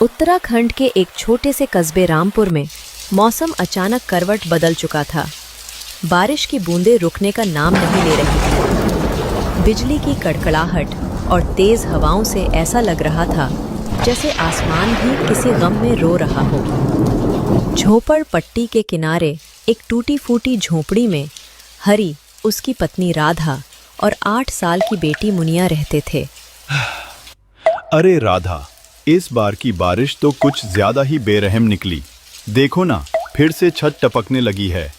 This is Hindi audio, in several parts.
उत्तराखंड के एक छोटे से कस्बे रामपुर में मौसम अचानक करवट बदल चुका था। बारिश की बूंदें रुकने का नाम नहीं ले रही थी। बिजली की कड़कड़ाहट और तेज हवाओं से ऐसा लग रहा था जैसे आसमान भी किसी गम में रो रहा हो। झोपड़ पट्टी के किनारे एक टूटी फूटी झोपड़ी में हरी, उसकी पत्नी राधा और 8 साल की बेटी मुनिया रहते थे। अरे राधा, इस बार की बारिश तो कुछ ज्यादा ही बेरहम निकली। देखो ना, फिर से छत टपकने लगी है।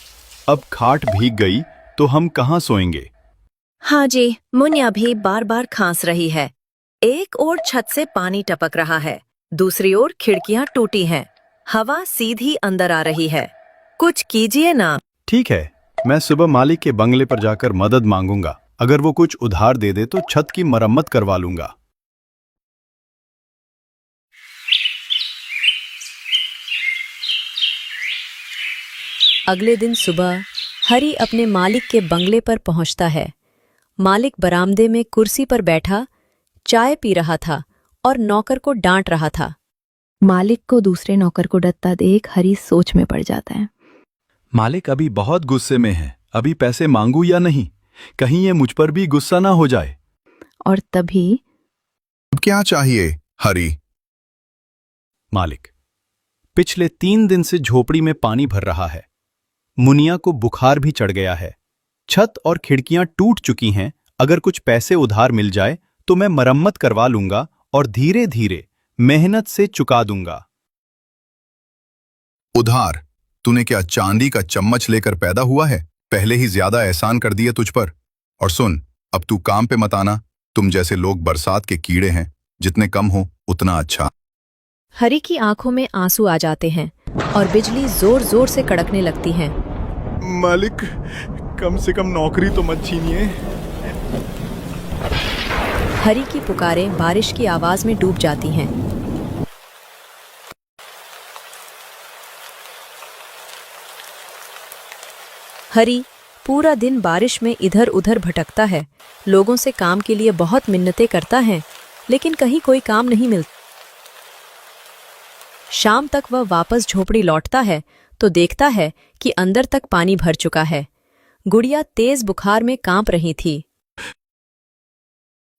अब खाट भीग गई तो हम कहाँ सोएंगे? हाँ जी, मुनिया भी बार बार खांस रही है। एक ओर छत से पानी टपक रहा है, दूसरी ओर खिड़कियां टूटी हैं। हवा सीधी अंदर आ रही है। कुछ कीजिए ना। ठीक है, मैं सुबह मालिक के बंगले पर जाकर मदद मांगूंगा। अगर वो कुछ उधार दे दे तो छत की मरम्मत करवा लूंगा। अगले दिन सुबह हरी अपने मालिक के बंगले पर पहुंचता है। मालिक बरामदे में कुर्सी पर बैठा चाय पी रहा था और नौकर को डांट रहा था। मालिक को दूसरे नौकर को डरता देख हरी सोच में पड़ जाता है। मालिक अभी बहुत गुस्से में है। अभी पैसे मांगू या नहीं? कहीं ये मुझ पर भी गुस्सा ना हो जाए। और तभी क्या चाहिए हरी? मालिक, पिछले 3 दिन से झोपड़ी में पानी भर रहा है। मुनिया को बुखार भी चढ़ गया है। छत और खिड़कियां टूट चुकी हैं। अगर कुछ पैसे उधार मिल जाए तो मैं मरम्मत करवा लूंगा और धीरे धीरे मेहनत से चुका दूंगा। उधार? तूने क्या चांदी का चम्मच लेकर पैदा हुआ है? पहले ही ज्यादा एहसान कर दिए तुझ पर। और सुन, अब तू काम पे मत आना। तुम जैसे लोग बरसात के कीड़े हैं, जितने कम हो उतना अच्छा। हरी की आंखों में आंसू आ जाते हैं और बिजली जोर जोर से कड़कने लगती है। मालिक, कम से कम नौकरी तो मत छीनिए। हरी की पुकारें बारिश की आवाज में डूब जाती हैं। हरी पूरा दिन बारिश में इधर उधर भटकता है। लोगों से काम के लिए बहुत मिन्नतें करता है, लेकिन कहीं कोई काम नहीं मिलता। शाम तक वह वापस झोपड़ी लौटता है तो देखता है कि अंदर तक पानी भर चुका है। गुड़िया तेज बुखार में कांप रही थी।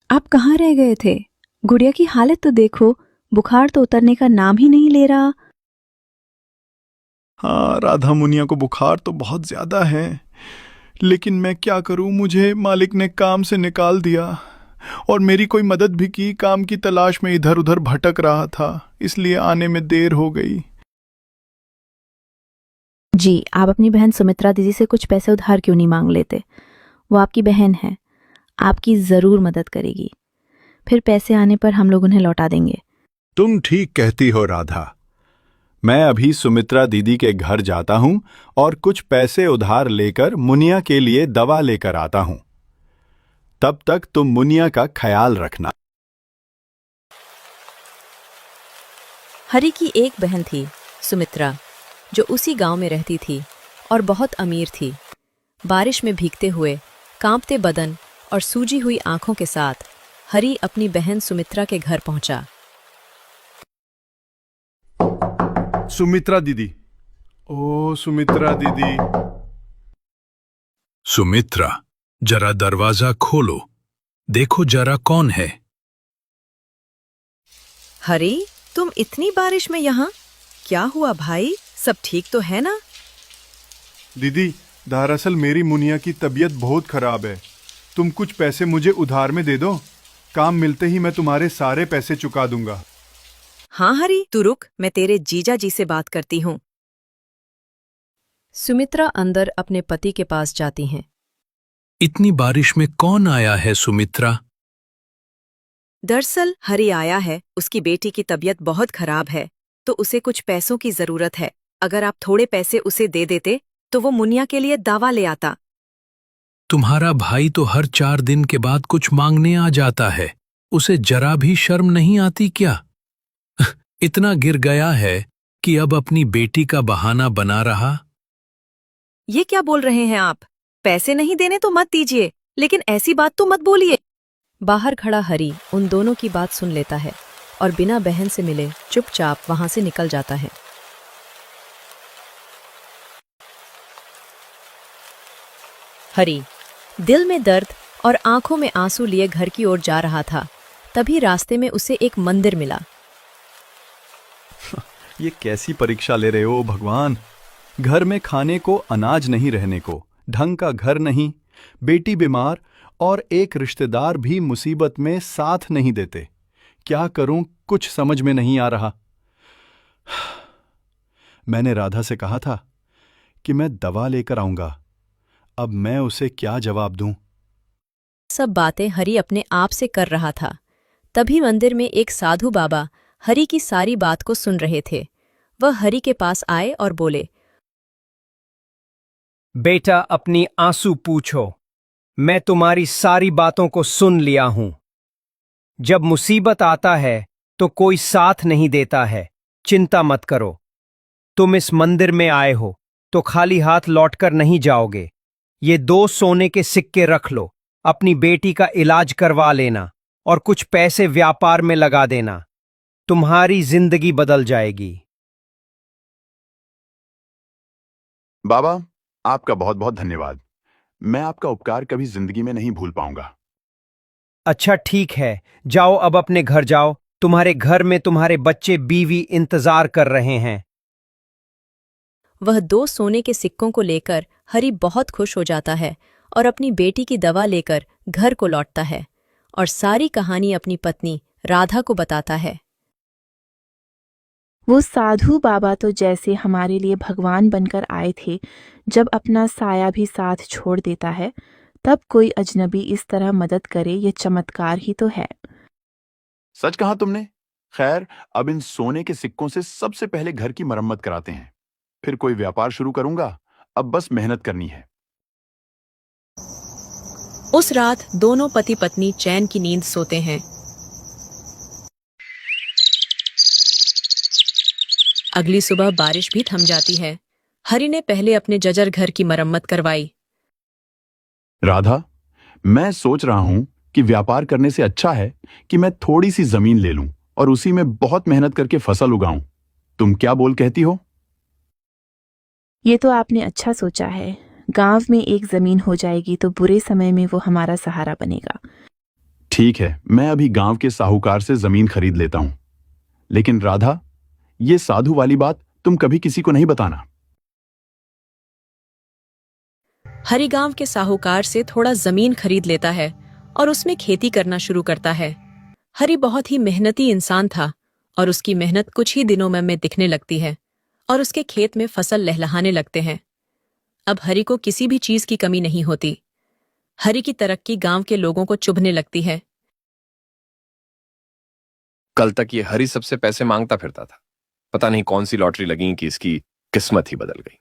आप कहाँ रह गए थे? गुड़िया की हालत तो देखो, बुखार तो उतरने का नाम ही नहीं ले रहा। हाँ राधा, मुनिया को बुखार तो बहुत ज्यादा है, लेकिन मैं क्या करूं? मुझे मालिक ने काम से निकाल दिया और मेरी कोई मदद भी की। काम की तलाश में इधर उधर भटक रहा था, इसलिए आने में देर हो गई। जी, आप अपनी बहन सुमित्रा दीदी से कुछ पैसे उधार क्यों नहीं मांग लेते? वो आपकी बहन है, आपकी जरूर मदद करेगी। फिर पैसे आने पर हम लोग उन्हें लौटा देंगे। तुम ठीक कहती हो राधा। मैं अभी सुमित्रा दीदी के घर जाता हूं और कुछ पैसे उधार लेकर मुनिया के लिए दवा लेकर आता हूं। तब तक तुम मुनिया का ख्याल रखना। हरी की एक बहन थी, सुमित्रा, जो उसी गांव में रहती थी और बहुत अमीर थी। बारिश में भीगते हुए, कांपते बदन और सूजी हुई आंखों के साथ हरी अपनी बहन सुमित्रा के घर पहुंचा। सुमित्रा दीदी, ओ सुमित्रा दीदी। सुमित्रा, जरा दरवाजा खोलो। देखो जरा कौन है। हरी, तुम इतनी बारिश में यहाँ? क्या हुआ भाई, सब ठीक तो है ना? दीदी, दरअसल मेरी मुनिया की तबीयत बहुत खराब है। तुम कुछ पैसे मुझे उधार में दे दो। काम मिलते ही मैं तुम्हारे सारे पैसे चुका दूंगा। हाँ हरी, तू रुक, मैं तेरे जीजा जी से बात करती हूँ। सुमित्रा अंदर अपने पति के पास जाती हैं। इतनी बारिश में कौन आया है सुमित्रा? दरअसल हरी आया है, उसकी बेटी की तबीयत बहुत खराब है, तो उसे कुछ पैसों की जरूरत है। अगर आप थोड़े पैसे उसे दे देते तो वो मुनिया के लिए दवा ले आता। तुम्हारा भाई तो हर 4 दिन के बाद कुछ मांगने आ जाता है। उसे जरा भी शर्म नहीं आती क्या? इतना गिर गया है कि अब अपनी बेटी का बहाना बना रहा। ये क्या बोल रहे हैं आप? पैसे नहीं देने तो मत दीजिए, लेकिन ऐसी बात तो मत बोलिए। बाहर खड़ा हरी उन दोनों की बात सुन लेता है, और बिना बहन से मिले चुपचाप वहां से निकल जाता है। हरी दिल में दर्द और आंखों में आंसू लिए घर की ओर जा रहा था। तभी रास्ते में उसे एक मंदिर मिला। ये कैसी परीक्षा ले रहे हो भगवान? घर में खाने को अनाज नहीं, रहने को ढंग का घर नहीं, बेटी बीमार और एक रिश्तेदार भी मुसीबत में साथ नहीं देते। क्या करूं, कुछ समझ में नहीं आ रहा। मैंने राधा से कहा था कि मैं दवा लेकर आऊंगा। अब मैं उसे क्या जवाब दूं? सब बातें हरी अपने आप से कर रहा था। तभी मंदिर में एक साधु बाबा हरी की सारी बात को सुन रहे थे। वह हरी के पास आए और बोले, बेटा, अपनी आंसू पूछो। मैं तुम्हारी सारी बातों को सुन लिया हूं। जब मुसीबत आता है तो कोई साथ नहीं देता है। चिंता मत करो। तुम इस मंदिर में आए हो तो खाली हाथ लौटकर नहीं जाओगे। ये 2 सोने के सिक्के रख लो। अपनी बेटी का इलाज करवा लेना और कुछ पैसे व्यापार में लगा देना। तुम्हारी जिंदगी बदल जाएगी। बाबा, आपका बहुत बहुत धन्यवाद। मैं आपका उपकार कभी जिंदगी में नहीं भूल पाऊंगा। अच्छा, ठीक है, जाओ, अब अपने घर जाओ। तुम्हारे घर में तुम्हारे बच्चे बीवी इंतजार कर रहे हैं। वह 2 सोने के सिक्कों को लेकर हरी बहुत खुश हो जाता है और अपनी बेटी की दवा लेकर घर को लौटता है और सारी कहानी अपनी पत्नी राधा को बताता है। वो साधु बाबा तो जैसे हमारे लिए भगवान बनकर आए थे। जब अपना साया भी साथ छोड़ देता है, तब कोई अजनबी इस तरह मदद करे, ये चमत्कार ही तो है। सच कहा तुमने। खैर, अब इन सोने के सिक्कों से सबसे पहले घर की मरम्मत कराते हैं, फिर कोई व्यापार शुरू करूंगा। अब बस मेहनत करनी है। उस रात दोनों पति पत्नी चैन की नींद सोते हैं। अगली सुबह बारिश भी थम जाती है। हरी ने पहले अपने जर्जर घर की मरम्मत करवाई। राधा, मैं सोच रहा हूं कि व्यापार करने से अच्छा है कि मैं थोड़ी सी जमीन ले लूं और उसी में बहुत मेहनत करके फसल उगाऊं। तुम क्या बोल कहती हो? ये तो आपने अच्छा सोचा है। गांव में एक जमीन हो जाएगी तो बुरे समय में वो हमारा सहारा बनेगा। ठीक है, मैं अभी गांव के साहूकार से जमीन खरीद लेता हूं। लेकिन राधा, ये साधु वाली बात तुम कभी किसी को नहीं बताना। हरी गांव के साहूकार से थोड़ा जमीन खरीद लेता है और उसमें खेती करना शुरू करता है। हरी बहुत ही मेहनती इंसान था और उसकी मेहनत कुछ ही दिनों में दिखने लगती है और उसके खेत में फसल लहलहाने लगते हैं। अब हरी को किसी भी चीज की कमी नहीं होती। हरी की तरक्की गांव के लोगों को चुभने लगती है। कल तक ये हरी सबसे पैसे मांगता फिरता था। पता नहीं कौन सी लॉटरी लगी कि इसकी किस्मत ही बदल गई।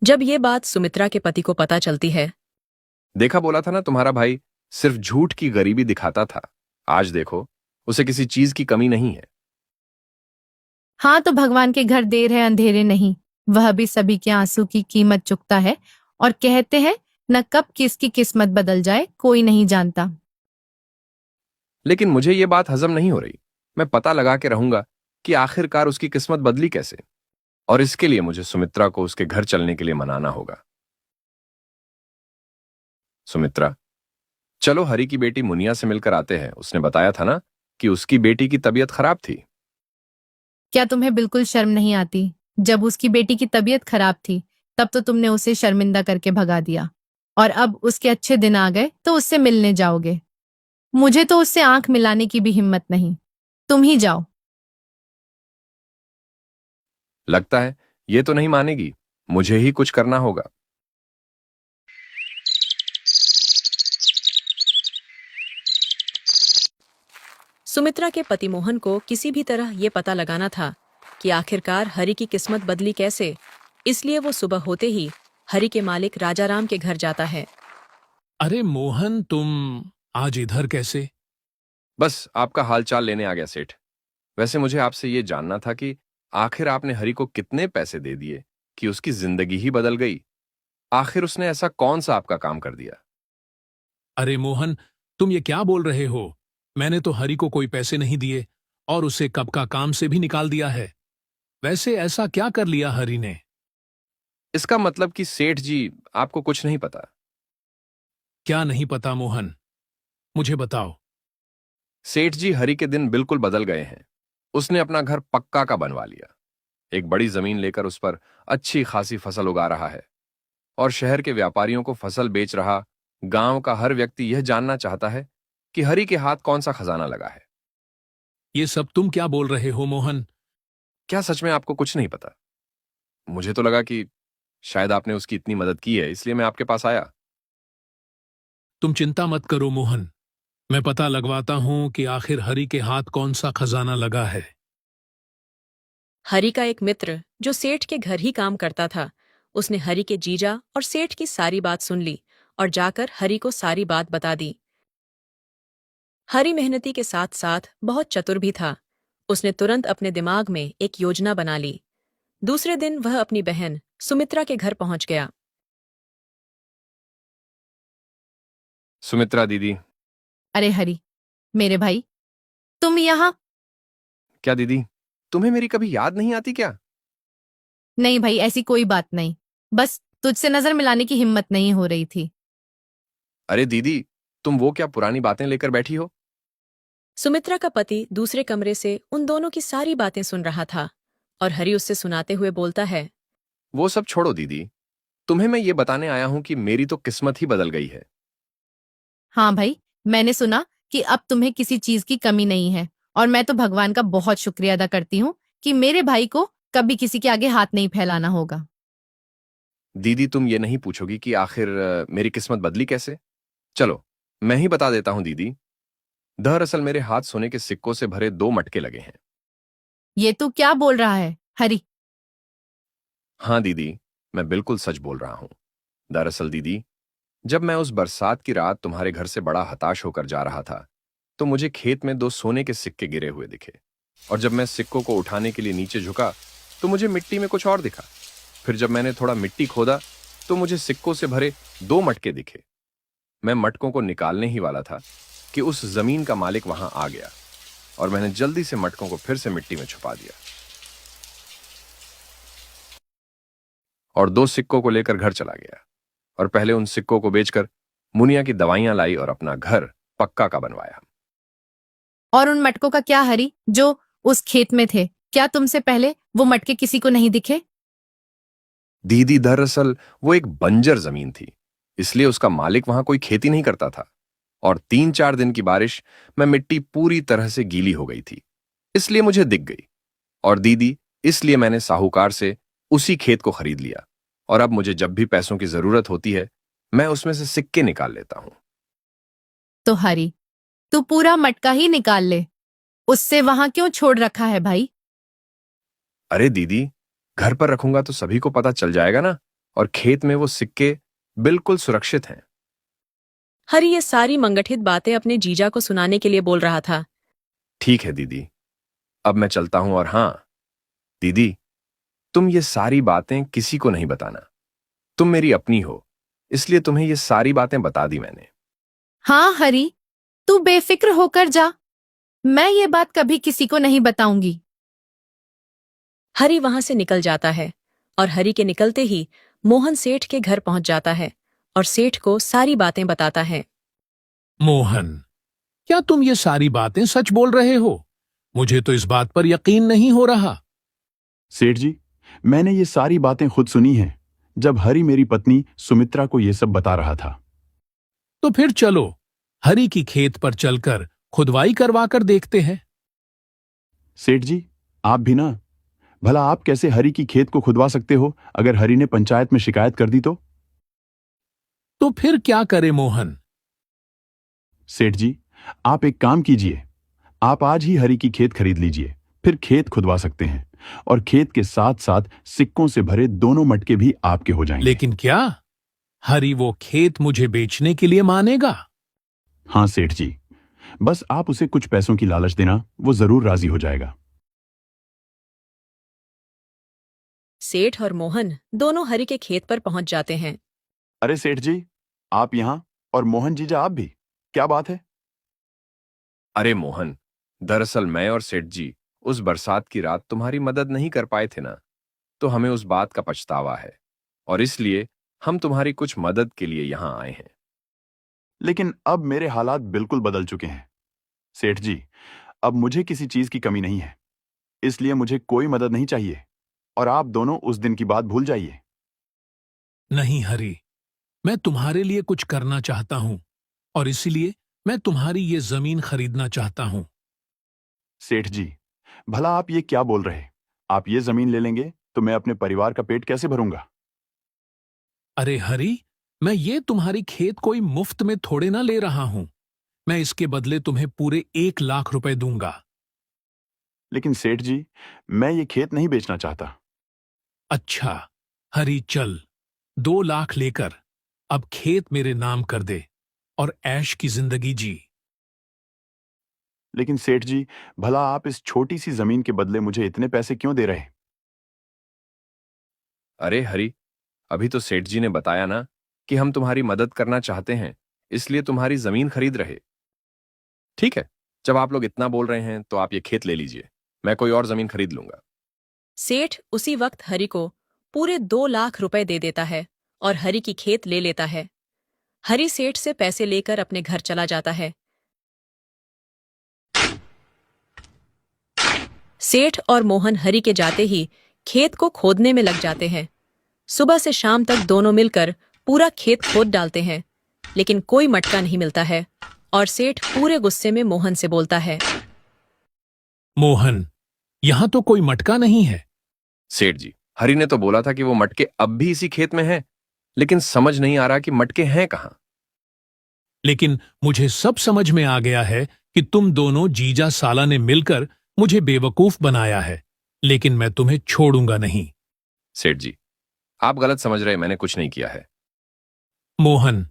जब ये बात सुमित्रा के पति को पता चलती है। देखा, बोला था ना, तुम्हारा भाई सिर्फ झूठ की गरीबी दिखाता था। आज देखो, उसे किसी चीज की कमी नहीं है। हाँ, तो भगवान के घर देर है अंधेरे नहीं। वह भी सभी के आंसू की कीमत चुकता है और कहते हैं न कब किसकी किस्मत बदल जाए कोई नहीं जानता। लेकिन मुझे ये बात हजम नहीं हो रही। मैं पता लगा के रहूंगा कि आखिरकार उसकी किस्मत बदली कैसे, और इसके लिए मुझे सुमित्रा को उसके घर चलने के लिए मनाना होगा। सुमित्रा, चलो हरी की बेटी मुनिया से मिलकर आते हैं। उसने बताया था ना कि उसकी बेटी की तबीयत खराब थी। क्या तुम्हें बिल्कुल शर्म नहीं आती? जब उसकी बेटी की तबीयत खराब थी तब तो तुमने उसे शर्मिंदा करके भगा दिया, और अब उसके अच्छे दिन आ गए तो उससे मिलने जाओगे। मुझे तो उससे आंख मिलाने की भी हिम्मत नहीं। तुम ही जाओ। लगता है ये तो नहीं मानेगी। मुझे ही कुछ करना होगा। सुमित्रा के पति मोहन को किसी भी तरह ये पता लगाना था कि आखिरकार हरी की किस्मत बदली कैसे। इसलिए वो सुबह होते ही हरी के मालिक राजाराम के घर जाता है। अरे मोहन, तुम आज इधर कैसे? बस आपका हालचाल लेने आ गया सेठ। वैसे मुझे आपसे ये जानना था कि आखिर आपने हरी को कितने पैसे दे दिए कि उसकी जिंदगी ही बदल गई। आखिर उसने ऐसा कौन सा आपका काम कर दिया? अरे मोहन, तुम ये क्या बोल रहे हो? मैंने तो हरी को कोई पैसे नहीं दिए। और उसे कब का काम से भी निकाल दिया है। वैसे ऐसा क्या कर लिया हरि ने? इसका मतलब कि सेठ जी आपको कुछ नहीं पता। क्या नहीं पता मोहन, मुझे बताओ। सेठ जी हरि के दिन बिल्कुल बदल गए हैं। उसने अपना घर पक्का का बनवा लिया, एक बड़ी जमीन लेकर उस पर अच्छी खासी फसल उगा रहा है और शहर के व्यापारियों को फसल बेच रहा। गांव का हर व्यक्ति यह जानना चाहता है कि हरि के हाथ कौन सा खजाना लगा है। ये सब तुम क्या बोल रहे हो मोहन? क्या सच में आपको कुछ नहीं पता? मुझे तो लगा कि शायद आपने उसकी इतनी मदद की है, इसलिए मैं आपके पास आया। तुम चिंता मत करो मोहन, मैं पता लगवाता हूं कि आखिर हरि के हाथ कौन सा खजाना लगा है। हरि का एक मित्र जो सेठ के घर ही काम करता था, उसने हरि के जीजा और सेठ की सारी बात सुन ली और जाकर हरि को सारी बात बता दी। हरि मेहनती के साथ साथ बहुत चतुर भी था। उसने तुरंत अपने दिमाग में एक योजना बना ली। दूसरे दिन वह अपनी बहन सुमित्रा के घर पहुंच गया। सुमित्रा दीदी। अरे हरि, मेरे भाई, तुम यहाँ? क्या दीदी, तुम्हें मेरी कभी याद नहीं आती क्या? नहीं भाई, ऐसी कोई बात नहीं, बस तुझसे नजर मिलाने की हिम्मत नहीं हो रही थी। अरे दीदी, तुम वो क्या पुरानी बातें लेकर बैठी हो? सुमित्रा का पति दूसरे कमरे से उन दोनों की सारी बातें सुन रहा था और हरि उससे सुनाते हुए बोलता है। वो सब छोड़ो दीदी, तुम्हें मैं ये बताने आया हूं कि मेरी तो किस्मत ही बदल गई है। हाँ भाई, मैंने सुना कि अब तुम्हें किसी चीज की कमी नहीं है, और मैं तो भगवान का बहुत शुक्रिया अदा करती हूँ कि मेरे भाई को कभी किसी के आगे हाथ नहीं फैलाना होगा। दीदी, तुम ये नहीं पूछोगी कि आखिर मेरी किस्मत बदली कैसे? चलो मैं ही बता देता हूं दीदी। दरअसल मेरे हाथ सोने के सिक्कों से भरे 2 मटके लगे हैं। ये तू क्या बोल रहा है हरि? हाँ दीदी, मैं बिल्कुल सच बोल रहा हूं। दरअसल दीदी, जब मैं उस बरसात की रात तुम्हारे घर से बड़ा हताश होकर जा रहा था, तो मुझे खेत में 2 सोने के सिक्के गिरे हुए दिखे। और जब मैं सिक्कों को उठाने के लिए नीचे झुका तो मुझे मिट्टी में कुछ और दिखा। फिर जब मैंने थोड़ा मिट्टी खोदा तो मुझे सिक्कों से भरे 2 मटके दिखे। मैं मटकों को निकालने ही वाला था कि उस जमीन का मालिक वहां आ गया और मैंने जल्दी से मटकों को फिर से मिट्टी में छुपा दिया और 2 सिक्कों को लेकर घर चला गया और पहले उन सिक्कों को बेचकर मुनिया की दवाइयां लाई और अपना घर पक्का का बनवाया। और उन मटकों का क्या हरि, जो उस खेत में थे? क्या तुमसे पहले वो मटके किसी को नहीं दिखे? दीदी, दरअसल वो एक बंजर जमीन थी, इसलिए उसका मालिक वहां कोई खेती नहीं करता था। और 3-4 दिन की बारिश में मिट्टी पूरी तरह से गीली हो गई थी, इसलिए मुझे दिख गई। और दीदी, इसलिए मैंने साहूकार से उसी खेत को खरीद लिया और अब मुझे जब भी पैसों की जरूरत होती है, मैं उसमें से सिक्के निकाल लेता हूं। तो हरि, तू पूरा मटका ही निकाल ले, उससे वहां क्यों छोड़ रखा है भाई? अरे दीदी, घर पर रखूंगा तो सभी को पता चल जाएगा ना, और खेत में वो सिक्के बिल्कुल सुरक्षित हैं। हरि ये सारी मंगठित बातें अपने जीजा को सुनाने के लिए बोल रहा था। ठीक है दीदी, अब मैं चलता हूं। और हां दीदी, तुम ये सारी बातें किसी को नहीं बताना। तुम मेरी अपनी हो, इसलिए तुम्हें ये सारी बातें बता दी मैंने। हाँ हरि, तू बेफिक्र होकर जा, मैं ये बात कभी किसी को नहीं बताऊंगी। हरि वहां से निकल जाता है और हरि के निकलते ही मोहन सेठ के घर पहुंच जाता है और सेठ को सारी बातें बताता है। मोहन, क्या तुम ये सारी बातें सच बोल रहे हो? मुझे तो इस बात पर यकीन नहीं हो रहा। सेठ जी, मैंने ये सारी बातें खुद सुनी हैं जब हरि मेरी पत्नी सुमित्रा को ये सब बता रहा था। तो फिर चलो हरि की खेत पर चलकर खुदवाई करवा कर देखते हैं। सेठ जी, आप भी ना। भला आप कैसे हरि की खेत को खुदवा सकते हो अगर हरि ने पंचायत में शिकायत कर दी तो? तो फिर क्या करे मोहन? सेठ जी, आप एक काम कीजिए, आप आज ही हरि की खेत खरीद लीजिए, फिर खेत खुदवा सकते हैं और खेत के साथ साथ सिक्कों से भरे दोनों मटके भी आपके हो जाएंगे। लेकिन क्या हरि वो खेत मुझे बेचने के लिए मानेगा? हाँ सेठ जी, बस आप उसे कुछ पैसों की लालच देना, वो जरूर राजी हो जाएगा। सेठ और मोहन दोनों हरि के खेत पर पहुंच जाते हैं। अरे सेठ जी, आप यहाँ और मोहन जीजा आप भी, क्या बात है? अरे मोहन, दरअसल मैं और सेठ जी उस बरसात की रात तुम्हारी मदद नहीं कर पाए थे ना, तो हमें उस बात का पछतावा है और इसलिए हम तुम्हारी कुछ मदद के लिए यहां आए हैं। लेकिन अब मेरे हालात बिल्कुल बदल चुके हैं सेठ जी। अब मुझे किसी चीज की कमी नहीं है, इसलिए मुझे कोई मदद नहीं चाहिए और आप दोनों उस दिन की बात भूल जाइए। नहीं हरी, मैं तुम्हारे लिए कुछ करना चाहता हूं और इसीलिए मैं तुम्हारी ये जमीन खरीदना चाहता हूं। सेठ जी, भला आप ये क्या बोल रहे? आप ये जमीन ले लेंगे तो मैं अपने परिवार का पेट कैसे भरूंगा? अरे हरी, मैं ये तुम्हारी खेत कोई मुफ्त में थोड़े ना ले रहा हूं। मैं इसके बदले तुम्हें पूरे 1 लाख रुपए दूंगा। लेकिन सेठ जी, मैं ये खेत नहीं बेचना चाहता। अच्छा हरी, चल 2 लाख लेकर अब खेत मेरे नाम कर दे और ऐश की जिंदगी जी। लेकिन सेठ जी, भला आप इस छोटी सी जमीन के बदले मुझे इतने पैसे क्यों दे रहे? अरे हरी, अभी तो सेठ जी ने बताया ना कि हम तुम्हारी मदद करना चाहते हैं, इसलिए तुम्हारी जमीन खरीद रहे। ठीक है, जब आप लोग इतना बोल रहे हैं तो आप ये खेत ले लीजिए, मैं कोई और जमीन खरीद लूंगा। सेठ उसी वक्त हरि को पूरे 2 लाख रुपए दे देता है और हरि की खेत ले लेता है। हरि सेठ से पैसे लेकर अपने घर चला जाता है। सेठ और मोहन हरि के जाते ही खेत को खोदने में लग जाते हैं। सुबह से शाम तक दोनों मिलकर पूरा खेत खोद डालते हैं, लेकिन कोई मटका नहीं मिलता है और सेठ पूरे गुस्से में मोहन से बोलता है। मोहन, यहां तो कोई मटका नहीं है। सेठ जी, हरी ने तो बोला था कि वो मटके अब भी इसी खेत में हैं, लेकिन समझ नहीं आ रहा कि मटके हैं कहां। लेकिन मुझे सब समझ में आ गया है कि तुम दोनों जीजा साला ने मिलकर मुझे बेवकूफ बनाया है, लेकिन मैं तुम्हें छोड़ूंगा नहीं। सेठ जी, आप गलत समझ रहे, मैंने कुछ नहीं किया है। मोहन,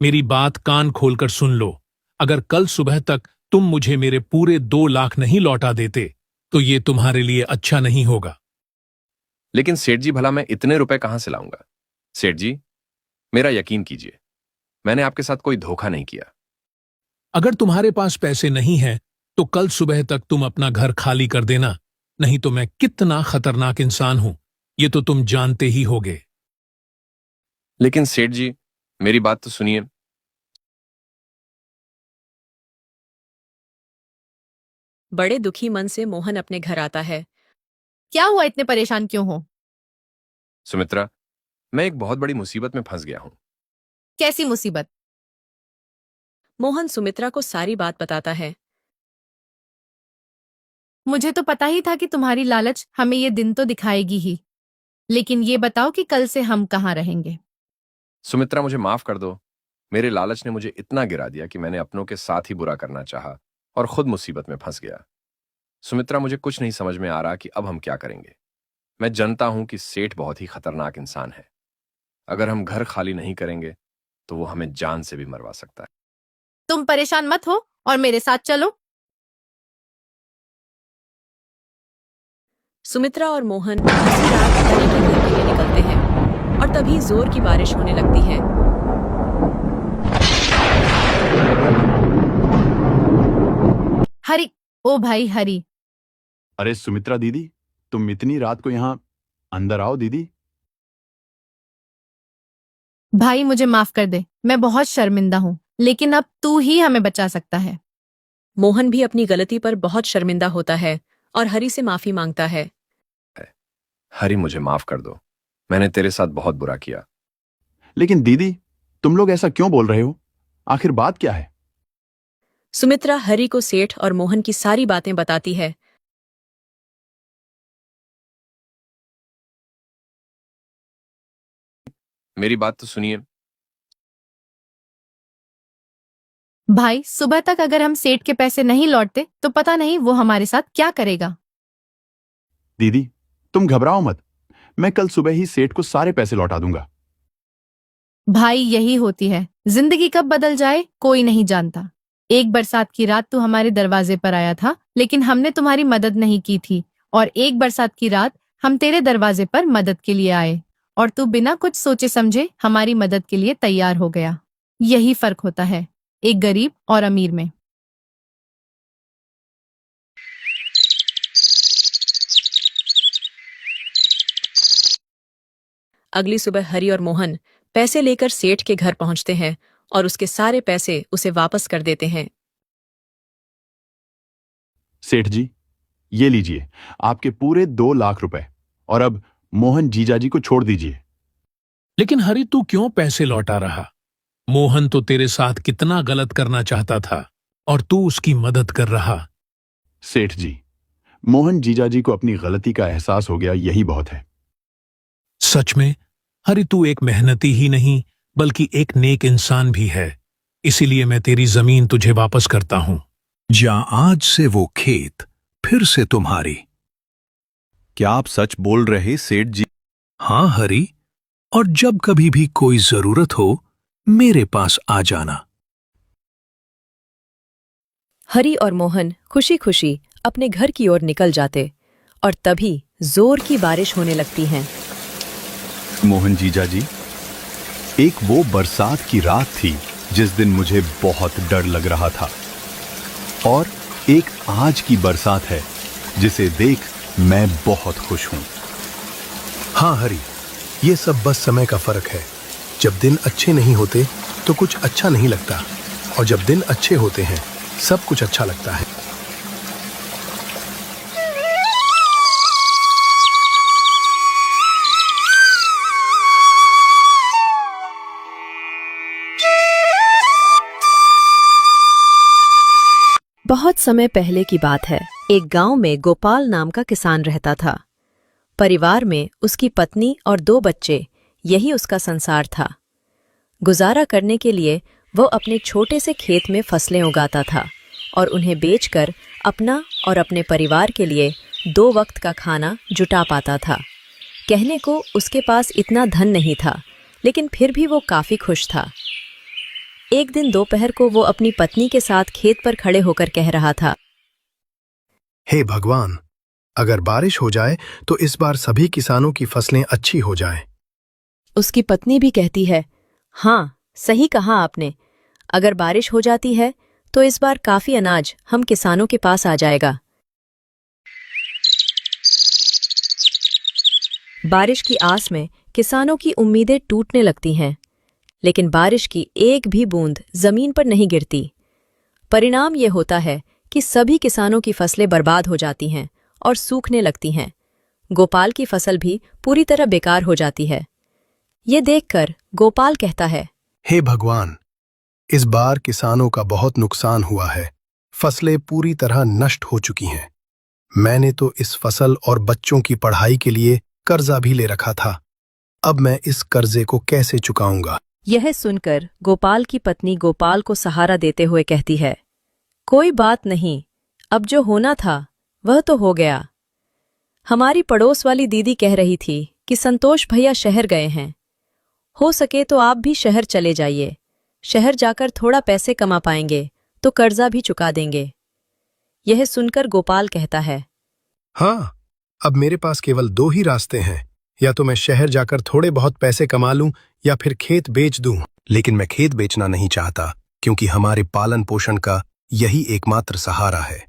मेरी बात कान खोलकर सुन लो। अगर कल सुबह तक तुम मुझे मेरे पूरे 2 लाख नहीं लौटा देते तो ये तुम्हारे लिए अच्छा नहीं होगा। लेकिन सेठ जी, भला मैं इतने रुपए कहां से लाऊंगा? सेठ जी, मेरा यकीन कीजिए, मैंने आपके साथ कोई धोखा नहीं किया। अगर तुम्हारे पास पैसे नहीं हैं तो कल सुबह तक तुम अपना घर खाली कर देना, नहीं तो मैं कितना खतरनाक इंसान हूं ये तो तुम जानते ही होगे। लेकिन सेठ जी, मेरी बात तो सुनिए। बड़े दुखी मन से मोहन अपने घर आता है। क्या हुआ, इतने परेशान क्यों हो? सुमित्रा, मैं एक बहुत बड़ी मुसीबत में फंस गया हूं। कैसी मुसीबत? मोहन सुमित्रा को सारी बात बताता है। मुझे तो पता ही था कि तुम्हारी लालच हमें ये दिन तो दिखाएगी ही, लेकिन ये बताओ कि कल से हम कहाँ रहेंगे? सुमित्रा, मुझे माफ कर दो। मेरे लालच ने मुझे इतना गिरा दिया कि मैंने अपनों के साथ ही बुरा करना चाहा और खुद मुसीबत में फंस गया। सुमित्रा, मुझे कुछ नहीं समझ में आ रहा कि अब हम क्या करेंगे। मैं जानता हूं कि सेठ बहुत ही खतरनाक इंसान है। अगर हम घर खाली नहीं करेंगे तो वो हमें जान से भी मरवा सकता है। तुम परेशान मत हो और मेरे साथ चलो। सुमित्रा और मोहन उसी रात हरि के घर के लिए निकलते हैं और तभी जोर की बारिश होने लगती है। हरी, ओ भाई हरी। अरे सुमित्रा दीदी, तुम इतनी रात को यहां, अंदर आओ दीदी। भाई मुझे माफ कर दे, मैं बहुत शर्मिंदा हूँ, लेकिन अब तू ही हमें बचा सकता है। मोहन भी अपनी गलती पर बहुत शर्मिंदा होता है और हरि से माफी मांगता है। हरी, मुझे माफ कर दो, मैंने तेरे साथ बहुत बुरा किया। लेकिन दीदी, तुम लोग ऐसा क्यों बोल रहे हो? आखिर बात क्या है? सुमित्रा हरि को सेठ और मोहन की सारी बातें बताती है। मेरी बात तो सुनिए। भाई, सुबह तक अगर हम सेठ के पैसे नहीं लौटते तो पता नहीं वो हमारे साथ क्या करेगा। दीदी, तुम घबराओ मत, मैं कल सुबह ही सेठ को सारे पैसे लौटा दूंगा। भाई, यही होती है, जिंदगी कब बदल जाए कोई नहीं जानता। एक बरसात की रात तू हमारे दरवाजे पर आया था, लेकिन हमने तुम्हारी मदद नहीं की थी, और एक बरसात की रात हम तेरे दरवाजे पर मदद के लिए आए और तू बिना कुछ सोचे समझे हमारी मदद के लिए तैयार हो गया। यही फर्क होता है एक गरीब और अमीर में। अगली सुबह हरि और मोहन पैसे लेकर सेठ के घर पहुंचते हैं और उसके सारे पैसे उसे वापस कर देते हैं। सेठ जी, ये लीजिए आपके पूरे 2 लाख रुपए, और अब मोहन जीजाजी को छोड़ दीजिए। लेकिन हरि, तू क्यों पैसे लौटा रहा? मोहन तो तेरे साथ कितना गलत करना चाहता था और तू उसकी मदद कर रहा। सेठ जी, मोहन जीजाजी को अपनी गलती का एहसास हो गया, यही बहुत है। सच में हरि, तू एक मेहनती ही नहीं बल्कि एक नेक इंसान भी है। इसीलिए मैं तेरी जमीन तुझे वापस करता हूं। जा, आज से वो खेत फिर से तुम्हारी। क्या आप सच बोल रहे सेठ जी? हाँ हरि, और जब कभी भी कोई जरूरत हो मेरे पास आ जाना। हरि और मोहन खुशी खुशी अपने घर की ओर निकल जाते और तभी जोर की बारिश होने लगती है। मोहन जीजाजी, एक वो बरसात की रात थी जिस दिन मुझे बहुत डर लग रहा था, और एक आज की बरसात है जिसे देख मैं बहुत खुश हूं। हाँ हरि, ये सब बस समय का फर्क है। जब दिन अच्छे नहीं होते तो कुछ अच्छा नहीं लगता, और जब दिन अच्छे होते हैं सब कुछ अच्छा लगता है। बहुत समय पहले की बात है। एक गांव में गोपाल नाम का किसान रहता था। परिवार में उसकी पत्नी और 2 बच्चे, यही उसका संसार था। गुजारा करने के लिए वो अपने छोटे से खेत में फसलें उगाता था और उन्हें बेचकर अपना और अपने परिवार के लिए 2 वक्त का खाना जुटा पाता था। कहने को उसके पास इतना धन नहीं था, लेकिन फिर भी वो काफी खुश था। एक दिन दोपहर को वो अपनी पत्नी के साथ खेत पर खड़े होकर कह रहा था, हे भगवान, अगर बारिश हो जाए तो इस बार सभी किसानों की फसलें अच्छी हो जाएं। उसकी पत्नी भी कहती है, हाँ सही कहा आपने, अगर बारिश हो जाती है तो इस बार काफी अनाज हम किसानों के पास आ जाएगा। बारिश की आस में किसानों की उम्मीदें टूटने लगती हैं, लेकिन बारिश की एक भी बूंद जमीन पर नहीं गिरती। परिणाम ये होता है कि सभी किसानों की फसलें बर्बाद हो जाती हैं और सूखने लगती हैं। गोपाल की फसल भी पूरी तरह बेकार हो जाती है। ये देखकर गोपाल कहता है, हे भगवान, इस बार किसानों का बहुत नुकसान हुआ है। फसलें पूरी तरह नष्ट हो चुकी हैं। मैंने तो इस फसल और बच्चों की पढ़ाई के लिए कर्जा भी ले रखा था। अब मैं इस कर्जे को कैसे चुकाऊंगा? यह सुनकर गोपाल की पत्नी गोपाल को सहारा देते हुए कहती है, कोई बात नहीं, अब जो होना था वह तो हो गया। हमारी पड़ोस वाली दीदी कह रही थी कि संतोष भैया शहर गए हैं। हो सके तो आप भी शहर चले जाइए। शहर जाकर थोड़ा पैसे कमा पाएंगे तो कर्जा भी चुका देंगे। यह सुनकर गोपाल कहता है, हाँ, अब मेरे पास केवल 2 ही रास्ते हैं। या तो मैं शहर जाकर थोड़े बहुत पैसे कमा लूं या फिर खेत बेच दूं। लेकिन मैं खेत बेचना नहीं चाहता, क्योंकि हमारे पालन पोषण का यही एकमात्र सहारा है।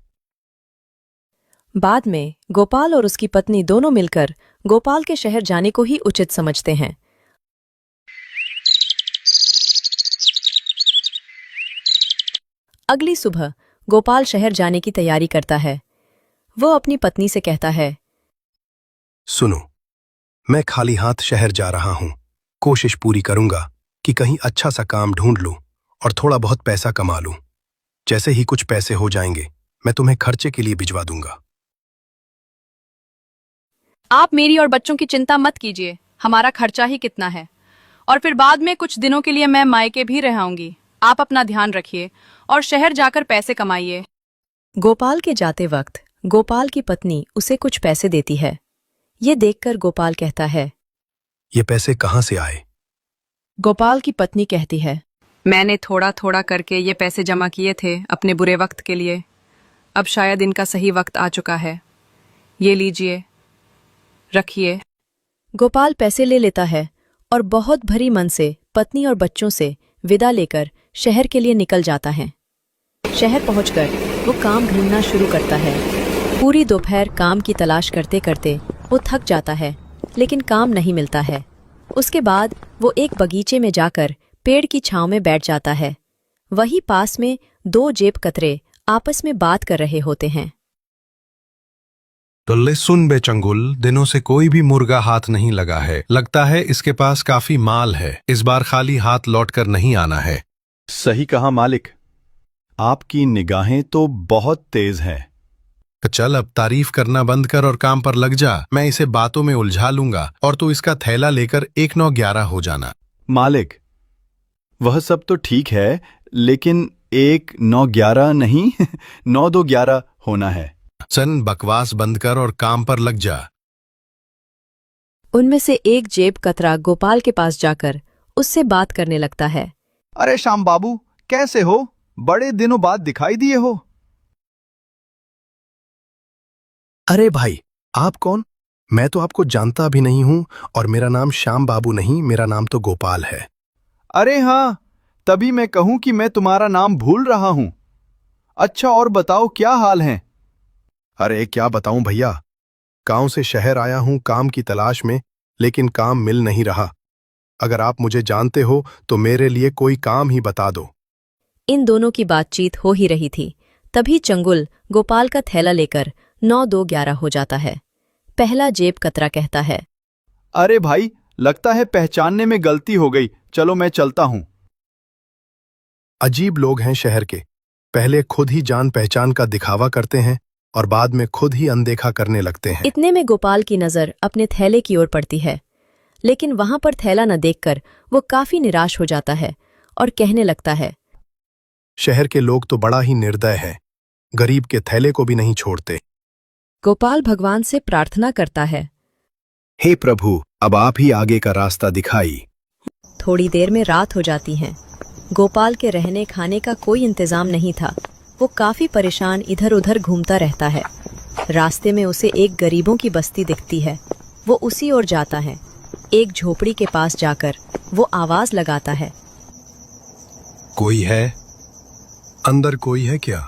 बाद में गोपाल और उसकी पत्नी दोनों मिलकर गोपाल के शहर जाने को ही उचित समझते हैं। अगली सुबह गोपाल शहर जाने की तैयारी करता है। वो अपनी पत्नी से कहता है, सुनो, मैं खाली हाथ शहर जा रहा हूं। कोशिश पूरी करूंगा कि कहीं अच्छा सा काम ढूंढ लूं और थोड़ा बहुत पैसा कमा लूं। जैसे ही कुछ पैसे हो जाएंगे मैं तुम्हें खर्चे के लिए भिजवा दूंगा। आप मेरी और बच्चों की चिंता मत कीजिए, हमारा खर्चा ही कितना है, और फिर बाद में कुछ दिनों के लिए मैं मायके भी रहाऊंगी। आप अपना ध्यान रखिए और शहर जाकर पैसे कमाइए। गोपाल के जाते वक्त गोपाल की पत्नी उसे कुछ पैसे देती है। ये देखकर गोपाल कहता है, ये पैसे कहाँ से आए? गोपाल की पत्नी कहती है, मैंने थोड़ा थोड़ा करके ये पैसे जमा किए थे अपने बुरे वक्त के लिए। अब शायद इनका सही वक्त आ चुका है। ये लीजिए, रखिए। गोपाल पैसे ले लेता है और बहुत भरी मन से पत्नी और बच्चों से विदा लेकर शहर के लिए निकल जाता है। शहर पहुंचकर वो काम ढूंढना शुरू करता है। पूरी दोपहर काम की तलाश करते करते वो थक जाता है, लेकिन काम नहीं मिलता है। उसके बाद वो एक बगीचे में जाकर पेड़ की छांव में बैठ जाता है। वहीं पास में दो जेब कतरे आपस में बात कर रहे होते हैं। तो ले सुन बे चंगुल, दिनों से कोई भी मुर्गा हाथ नहीं लगा है। लगता है इसके पास काफी माल है। इस बार खाली हाथ लौटकर नहीं आना है। सही कहा मालिक, आपकी निगाहें तो बहुत तेज हैं। तो चल अब तारीफ करना बंद कर और काम पर लग जा। मैं इसे बातों में उलझा लूंगा और तू इसका थैला लेकर 1-9-11 हो जाना। मालिक, वह सब तो ठीक है, लेकिन 1-9-11 नहीं 9-2-11 होना है। सन बकवास बंद कर और काम पर लग जा। उनमें से एक जेब कतरा गोपाल के पास जाकर उससे बात करने लगता है। अरे श्याम बाबू, कैसे हो? बड़े दिनों बाद दिखाई दिए हो। अरे भाई, आप कौन? मैं तो आपको जानता भी नहीं हूं और मेरा नाम श्याम बाबू नहीं, मेरा नाम तो गोपाल है। अरे हाँ, तभी मैं कहूं कि मैं तुम्हारा नाम भूल रहा हूं। अच्छा, और बताओ क्या हाल है? अरे क्या बताऊं भैया, गांव से शहर आया हूं काम की तलाश में, लेकिन काम मिल नहीं रहा। अगर आप मुझे जानते हो तो मेरे लिए कोई काम ही बता दो। इन दोनों की बातचीत हो ही रही थी, तभी चंगुल गोपाल का थैला लेकर 9-2-11 हो जाता है। पहला जेब कतरा कहता है, अरे भाई, लगता है पहचानने में गलती हो गई, चलो मैं चलता हूं। अजीब लोग हैं शहर के, पहले खुद ही जान पहचान का दिखावा करते हैं और बाद में खुद ही अनदेखा करने लगते हैं। इतने में गोपाल की नजर अपने थैले की ओर पड़ती है, लेकिन वहां पर थैला न देखकर वो काफी निराश हो जाता है और कहने लगता है, शहर के लोग तो बड़ा ही निर्दय है, गरीब के थैले को भी नहीं छोड़ते। गोपाल भगवान से प्रार्थना करता है, हे प्रभु, अब आप ही आगे का रास्ता दिखाई। थोड़ी देर में रात हो जाती है। गोपाल के रहने खाने का कोई इंतजाम नहीं था। वो काफी परेशान इधर उधर घूमता रहता है। रास्ते में उसे एक गरीबों की बस्ती दिखती है। वो उसी ओर जाता है। एक झोपड़ी के पास जाकर वो आवाज लगाता है, कोई है? अंदर कोई है क्या?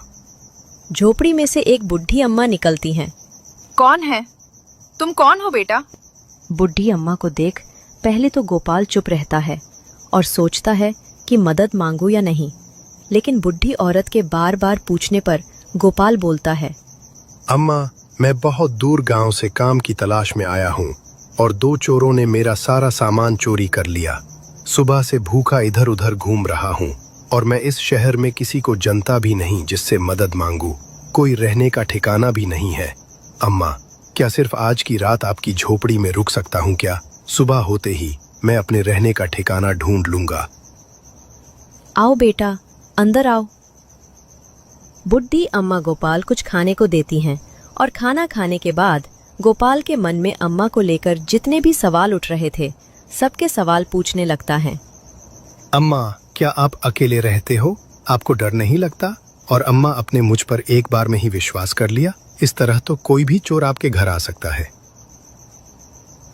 झोपड़ी में से एक बुढ़ी अम्मा निकलती हैं। कौन है? तुम कौन हो बेटा? बुढ़ी अम्मा को देख पहले तो गोपाल चुप रहता है और सोचता है कि मदद मांगू या नहीं, लेकिन बुढ़ी औरत के बार बार पूछने पर गोपाल बोलता है, अम्मा, मैं बहुत दूर गांव से काम की तलाश में आया हूँ और 2 चोरों ने मेरा सारा सामान चोरी कर लिया। सुबह से भूखा इधर उधर घूम रहा हूँ और मैं इस शहर में किसी को जनता भी नहीं जिससे मदद मांगू। कोई रहने का ठिकाना भी नहीं है। अम्मा, क्या सिर्फ आज की रात आपकी झोपड़ी में रुक सकता हूँ क्या? सुबह होते ही मैं अपने रहने का ठिकाना ढूंढ लूंगा। आओ बेटा, अंदर आओ। बुढ़ी अम्मा गोपाल कुछ खाने को देती हैं और खाना खाने के बाद गोपाल के मन में अम्मा को लेकर जितने भी सवाल उठ रहे थे, सबके सवाल पूछने लगता है। अम्मा, क्या आप अकेले रहते हो? आपको डर नहीं लगता? और अम्मा, अपने मुझ पर एक बार में ही विश्वास कर लिया? इस तरह तो कोई भी चोर आपके घर आ सकता है।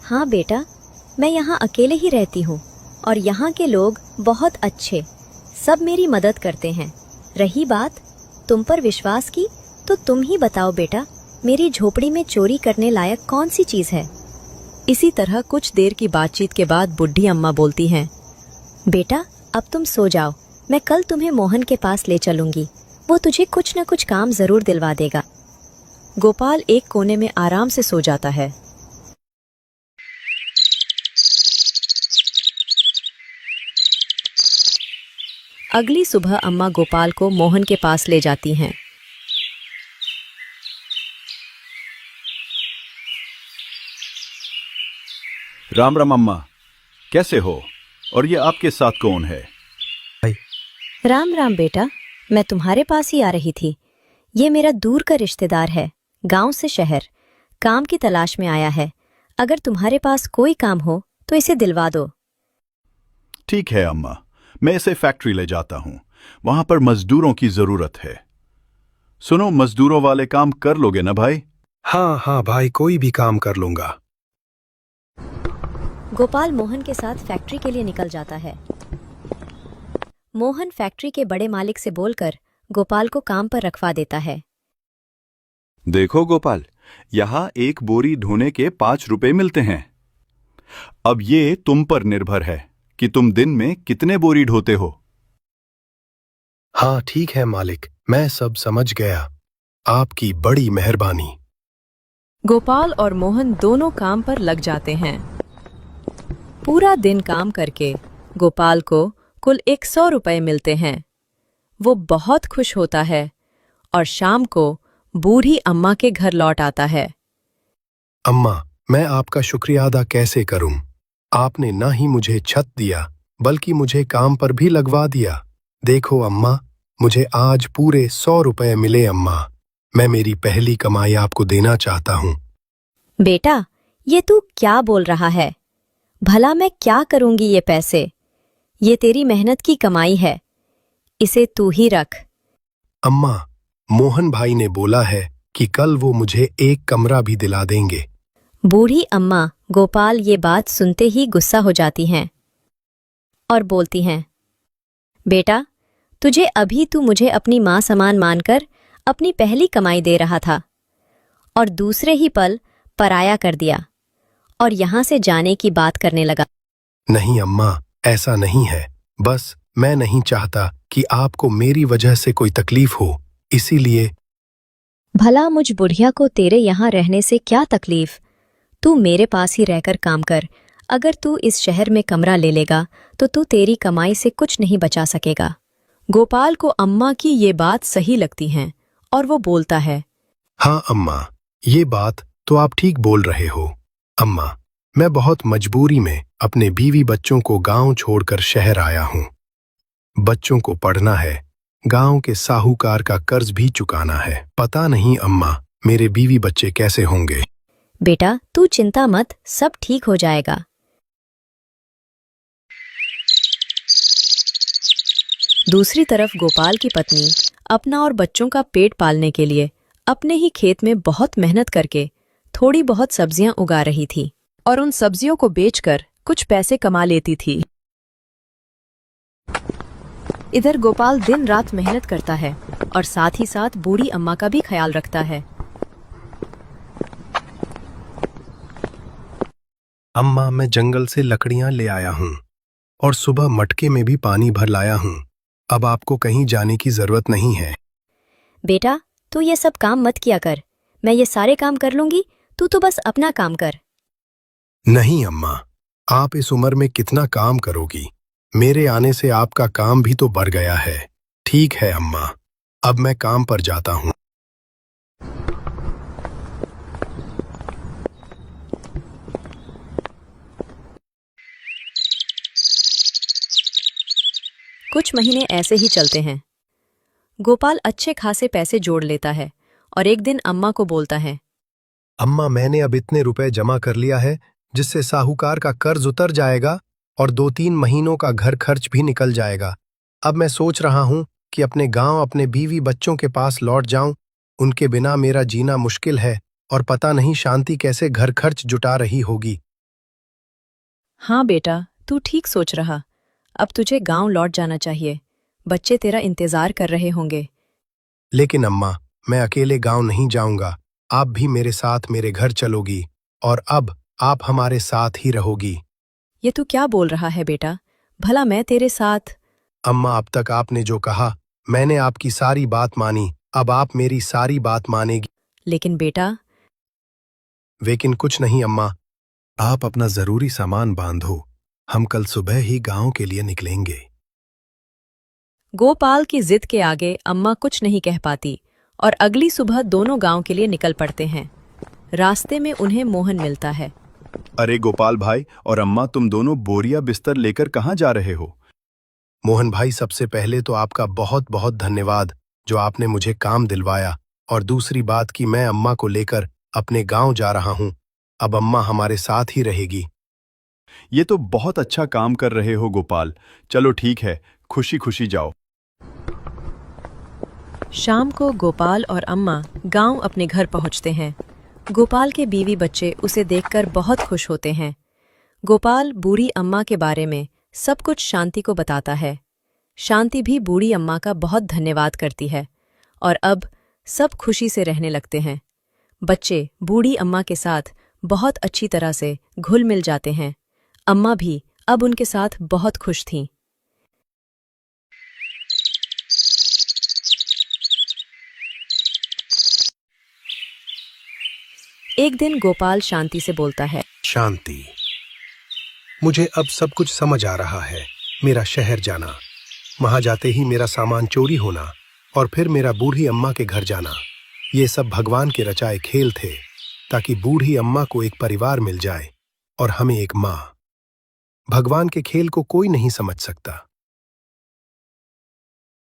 हाँ बेटा, मैं यहाँ अकेले ही रहती हूँ और यहाँ के लोग बहुत अच्छे, सब मेरी मदद करते हैं। रही बात तुम पर विश्वास की, तो तुम ही बताओ बेटा, मेरी झोपड़ी में चोरी करने लायक कौन सी चीज है? इसी तरह कुछ देर की बातचीत के बाद बुढ़ी अम्मा बोलती हैं, बेटा अब तुम सो जाओ, मैं कल तुम्हें मोहन के पास ले चलूंगी, वो तुझे कुछ न कुछ काम जरूर दिलवा देगा। गोपाल एक कोने में आराम से सो जाता है। अगली सुबह अम्मा गोपाल को मोहन के पास ले जाती हैं। राम राम अम्मा, कैसे हो? और ये आपके साथ कौन है? राम राम बेटा, मैं तुम्हारे पास ही आ रही थी। ये मेरा दूर का रिश्तेदार है, गांव से शहर, काम की तलाश में आया है। अगर तुम्हारे पास कोई काम हो तो इसे दिलवा दो। ठीक है अम्मा, मैं इसे फैक्ट्री ले जाता हूँ। वहां पर मजदूरों की जरूरत है। सुनो, मजदूरों वाले काम कर लोगे ना भाई? हाँ हाँ भाई, कोई भी काम कर लूंगा। गोपाल मोहन के साथ फैक्ट्री के लिए निकल जाता है। मोहन फैक्ट्री के बड़े मालिक से बोलकर गोपाल को काम पर रखवा देता है। देखो गोपाल, यहाँ एक बोरी ढोने के 5 रुपए मिलते हैं। अब ये तुम पर निर्भर है कि तुम दिन में कितने बोरी ढोते हो। हाँ ठीक है मालिक, मैं सब समझ गया। आपकी बड़ी मेहरबानी। गोपाल और मोहन दोनों काम पर लग जाते हैं। पूरा दिन काम करके गोपाल को कुल 100 रुपए मिलते हैं। वो बहुत खुश होता है और शाम को बूढ़ी अम्मा के घर लौट आता है। अम्मा, मैं आपका शुक्रिया अदा कैसे करूं? आपने ना ही मुझे छत दिया बल्कि मुझे काम पर भी लगवा दिया। देखो अम्मा, मुझे आज पूरे 100 रुपए मिले अम्मा। मैं मेरी पहली कमाई आपको देना चाहता हूँ। बेटा, ये तू क्या बोल रहा है? भला मैं क्या करूंगी ये पैसे? ये तेरी मेहनत की कमाई है, इसे तू ही रख। अम्मा, मोहन भाई ने बोला है कि कल वो मुझे एक कमरा भी दिला देंगे। बूढ़ी अम्मा गोपाल ये बात सुनते ही गुस्सा हो जाती हैं और बोलती हैं, बेटा, तुझे अभी तू मुझे अपनी माँ समान मानकर अपनी पहली कमाई दे रहा था और दूसरे ही पल पराया कर दिया और यहाँ से जाने की बात करने लगा। नहीं अम्मा, ऐसा नहीं है। बस मैं नहीं चाहता कि आपको मेरी वजह से कोई तकलीफ हो, इसीलिए। भला मुझ बुढ़िया को तेरे यहाँ रहने से क्या तकलीफ? तू मेरे पास ही रहकर काम कर। अगर तू इस शहर में कमरा ले लेगा तो तू तेरी कमाई से कुछ नहीं बचा सकेगा। गोपाल को अम्मा की ये बात सही लगती है और वो बोलता है, हाँ अम्मा, ये बात तो आप ठीक बोल रहे हो। अम्मा, मैं बहुत मजबूरी में अपने बीवी बच्चों को गांव छोड़कर शहर आया हूँ। बच्चों को पढ़ना है, गांव के साहूकार का कर्ज भी चुकाना है। पता नहीं अम्मा, मेरे बीवी बच्चे कैसे होंगे। बेटा, तू चिंता मत, सब ठीक हो जाएगा। दूसरी तरफ गोपाल की पत्नी अपना और बच्चों का पेट पालने के लिए अपने ही खेत में बहुत मेहनत करके थोड़ी बहुत सब्जियां उगा रही थी और उन सब्जियों को बेचकर कुछ पैसे कमा लेती थी। इधर गोपाल दिन रात मेहनत करता है और साथ ही साथ बूढ़ी अम्मा का भी ख्याल रखता है। अम्मा, मैं जंगल से लकड़ियां ले आया हूँ और सुबह मटके में भी पानी भर लाया हूँ। अब आपको कहीं जाने की जरूरत नहीं है। बेटा, तू ये सब काम मत किया कर, मैं ये सारे काम कर लूंगी, तू तो बस अपना काम कर। नहीं अम्मा, आप इस उम्र में कितना काम करोगी? मेरे आने से आपका काम भी तो बढ़ गया है। ठीक है अम्मा, अब मैं काम पर जाता हूँ। कुछ महीने ऐसे ही चलते हैं। गोपाल अच्छे खासे पैसे जोड़ लेता है और एक दिन अम्मा को बोलता है, अम्मा, मैंने अब इतने रुपए जमा कर लिया है जिससे साहूकार का कर्ज उतर जाएगा और 2-3 महीनों का घर खर्च भी निकल जाएगा। अब मैं सोच रहा हूँ कि अपने गांव अपने बीवी बच्चों के पास लौट जाऊं। उनके बिना मेरा जीना मुश्किल है और पता नहीं शांति कैसे घर खर्च जुटा रही होगी। हाँ बेटा, तू ठीक सोच रहा। अब तुझे गांव लौट जाना चाहिए, बच्चे तेरा इंतजार कर रहे होंगे। लेकिन अम्मा, मैं अकेले गांव नहीं जाऊंगा। आप भी मेरे साथ मेरे घर चलोगी और अब आप हमारे साथ ही रहोगी। ये तू क्या बोल रहा है बेटा? भला मैं तेरे साथ? अम्मा, अब तक आपने जो कहा मैंने आपकी सारी बात मानी, अब आप मेरी सारी बात मानेगी। लेकिन बेटा। लेकिन कुछ नहीं अम्मा, आप अपना जरूरी सामान बांधो, हम कल सुबह ही गांव के लिए निकलेंगे। गोपाल की जिद के आगे अम्मा कुछ नहीं कह पाती और अगली सुबह दोनों गांव के लिए निकल पड़ते हैं। रास्ते में उन्हें मोहन मिलता है। अरे गोपाल भाई और अम्मा, तुम दोनों बोरिया बिस्तर लेकर कहाँ जा रहे हो? मोहन भाई, सबसे पहले तो आपका बहुत बहुत धन्यवाद जो आपने मुझे काम दिलवाया, और दूसरी बात कि मैं अम्मा को लेकर अपने गांव जा रहा हूं। अब अम्मा हमारे साथ ही रहेगी। ये तो बहुत अच्छा काम कर रहे हो गोपाल। चलो ठीक है, खुशी खुशी जाओ। शाम को गोपाल और अम्मा गांव अपने घर पहुंचते हैं। गोपाल के बीवी बच्चे उसे देखकर बहुत खुश होते हैं। गोपाल बूढ़ी अम्मा के बारे में सब कुछ शांति को बताता है। शांति भी बूढ़ी अम्मा का बहुत धन्यवाद करती है और अब सब खुशी से रहने लगते हैं। बच्चे बूढ़ी अम्मा के साथ बहुत अच्छी तरह से घुल मिल जाते हैं। अम्मा भी अब उनके साथ बहुत खुश थीं। एक दिन गोपाल शांति से बोलता है, शांति, मुझे अब सब कुछ समझ आ रहा है। मेरा शहर जाना, वहां जाते ही मेरा सामान चोरी होना और फिर मेरा बूढ़ी अम्मा के घर जाना, ये सब भगवान के रचाए खेल थे ताकि बूढ़ी अम्मा को एक परिवार मिल जाए और हमें एक माँ। भगवान के खेल को कोई नहीं समझ सकता।